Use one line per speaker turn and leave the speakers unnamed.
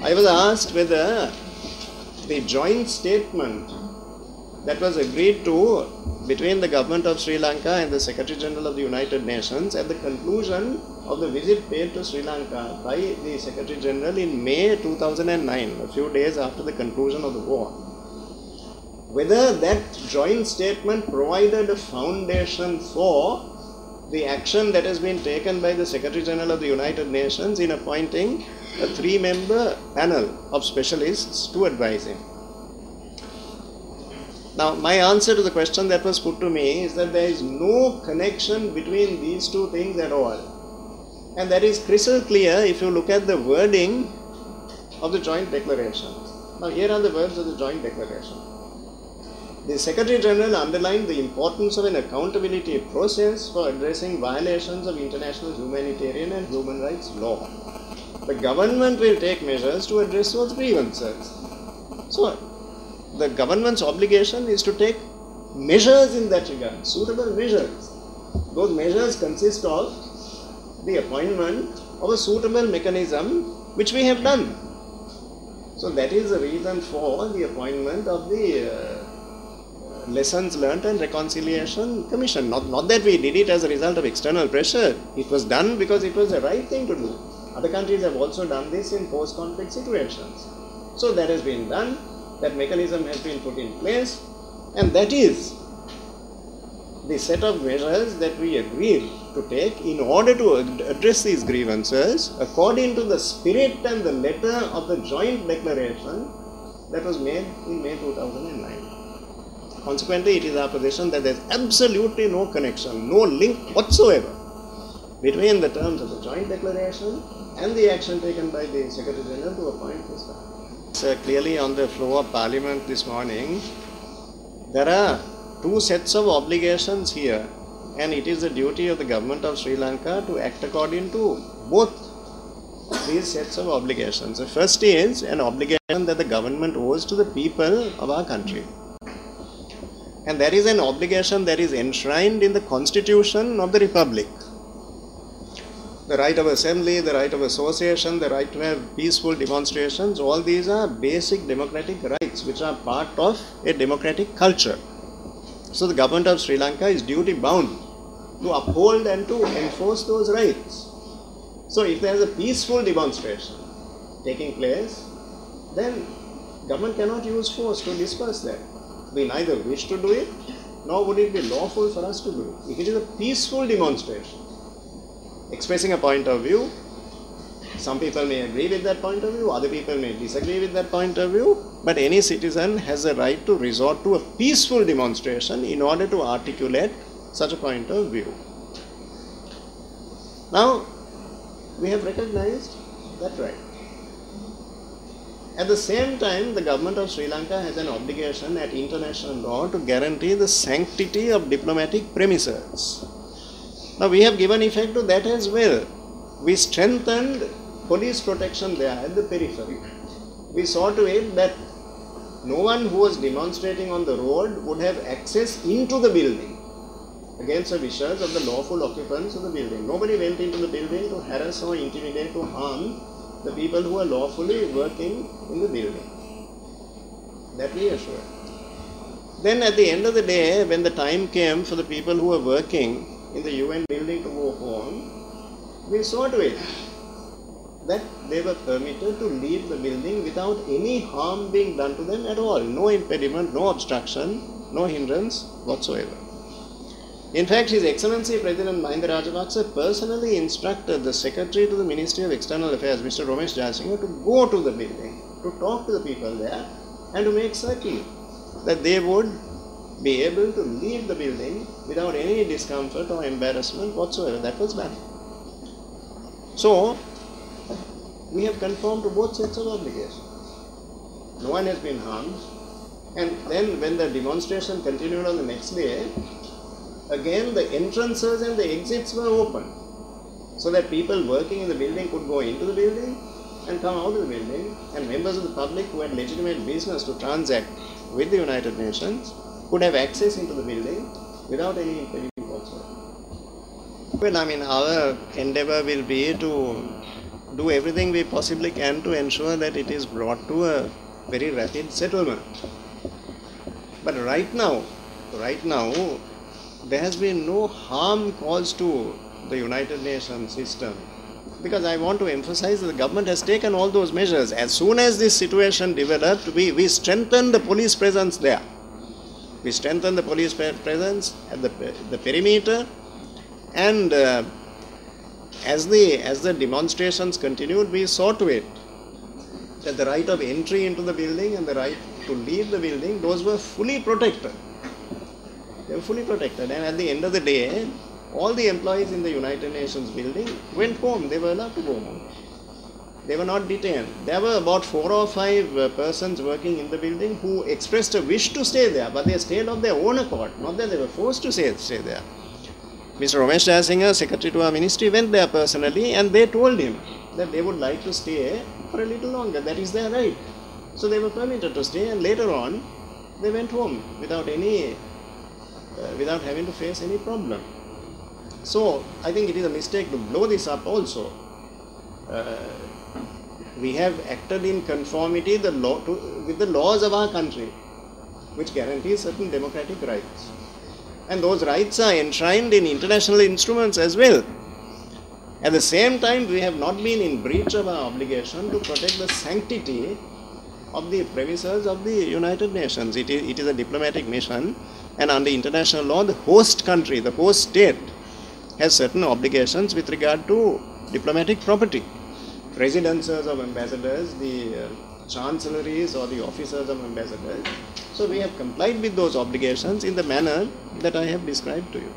I was asked whether the joint statement that was agreed to between the government of Sri Lanka and the Secretary General of the United Nations at the conclusion of the visit paid to Sri Lanka by the Secretary General in May 2009, a few days after the conclusion of the war, whether that joint statement provided a foundation for the action that has been taken by the Secretary General of the United Nations in appointing a 3-member panel of specialists to advise him. Now, my answer to the question that was put to me is that there is no connection between these two things at all. And that is crystal clear if you look at the wording of the joint declaration. Now, here are the words of the joint declaration. The Secretary General underlined the importance of an accountability process for addressing violations of international humanitarian and human rights law. The government will take measures to address those grievances. So, the government's obligation is to take measures in that regard, suitable measures. Those measures consist of the appointment of a suitable mechanism, which we have done. So that is the reason for the appointment of the Lessons Learned and Reconciliation Commission. Not that we did it as a result of external pressure. It was done because it was the right thing to do. Other countries have also done this in post-conflict situations. So that has been done. That mechanism has been put in place, and that is the set of measures that we agreed to take in order to address these grievances according to the spirit and the letter of the joint declaration that was made in May 2009. Consequently, it is our position that there is absolutely no connection, no link whatsoever between the terms of the joint declaration and the action taken by the Secretary General to appoint this guy. Clearly on the floor of Parliament this morning, there are two sets of obligations here, and it is the duty of the government of Sri Lanka to act according to both these sets of obligations. The first is an obligation that the government owes to the people of our country, and that is an obligation that is enshrined in the Constitution of the Republic. The right of assembly, the right of association, the right to have peaceful demonstrations, all these are basic democratic rights which are part of a democratic culture. So the government of Sri Lanka is duty bound to uphold and to enforce those rights. So if there is a peaceful demonstration taking place, then government cannot use force to disperse that. We neither wish to do it, nor would it be lawful for us to do it. If it is a peaceful demonstration, expressing a point of view, some people may agree with that point of view, other people may disagree with that point of view, but any citizen has a right to resort to a peaceful demonstration in order to articulate such a point of view. Now, we have recognized that right. At the same time, the government of Sri Lanka has an obligation at international law to guarantee the sanctity of diplomatic premises. Now, we have given effect to that as well. We strengthened police protection there at the periphery. We saw to it that no one who was demonstrating on the road would have access into the building against the wishes of the lawful occupants of the building. Nobody went into the building to harass or intimidate or harm the people who are lawfully working in the building. That we assured. Then at the end of the day, when the time came for the people who were working in the UN building to go home, we saw to it that they were permitted to leave the building without any harm being done to them at all. No impediment, no obstruction, no hindrance whatsoever. In fact, His Excellency President Mahinda Rajapaksa personally instructed the Secretary to the Ministry of External Affairs, Mr. Romesh Jayasinghe, to go to the building, to talk to the people there and to make certain that they would be able to leave the building without any discomfort or embarrassment whatsoever. That was done. So, we have conformed to both sets of obligations. No one has been harmed. And then when the demonstration continued on the next day, again the entrances and the exits were open, so that people working in the building could go into the building and come out of the building, and members of the public who had legitimate business to transact with the United Nations could have access into the building without any impediment whatsoever. Well, I mean, our endeavor will be to do everything we possibly can to ensure that it is brought to a very rapid settlement. But right now, there has been no harm caused to the United Nations system, because I want to emphasize that the government has taken all those measures. As soon as this situation developed, we strengthened the police presence there. We strengthened the police presence at the perimeter, and as the demonstrations continued, we saw to it that the right of entry into the building and the right to leave the building, those were fully protected. They were fully protected, and at the end of the day, all the employees in the United Nations building went home. They were allowed to go home. They were not detained. There were about 4 or 5 persons working in the building who expressed a wish to stay there, but they stayed of their own accord, not that they were forced to stay there. Mr. Ramesh Jayasinghe, Secretary to our ministry, went there personally, and they told him that they would like to stay for a little longer. That is their right. So they were permitted to stay, and later on they went home without having to face any problem. So I think it is a mistake to blow this up also. We have acted in conformity with the laws of our country, which guarantees certain democratic rights. And those rights are enshrined in international instruments as well. At the same time, we have not been in breach of our obligation to protect the sanctity of the premises of the United Nations. It is a diplomatic mission, and under international law, the host country, the host state, has certain obligations with regard to diplomatic property. Residences of ambassadors, the chancelleries or the officers of ambassadors. So we have complied with those obligations in the manner that I have described to you.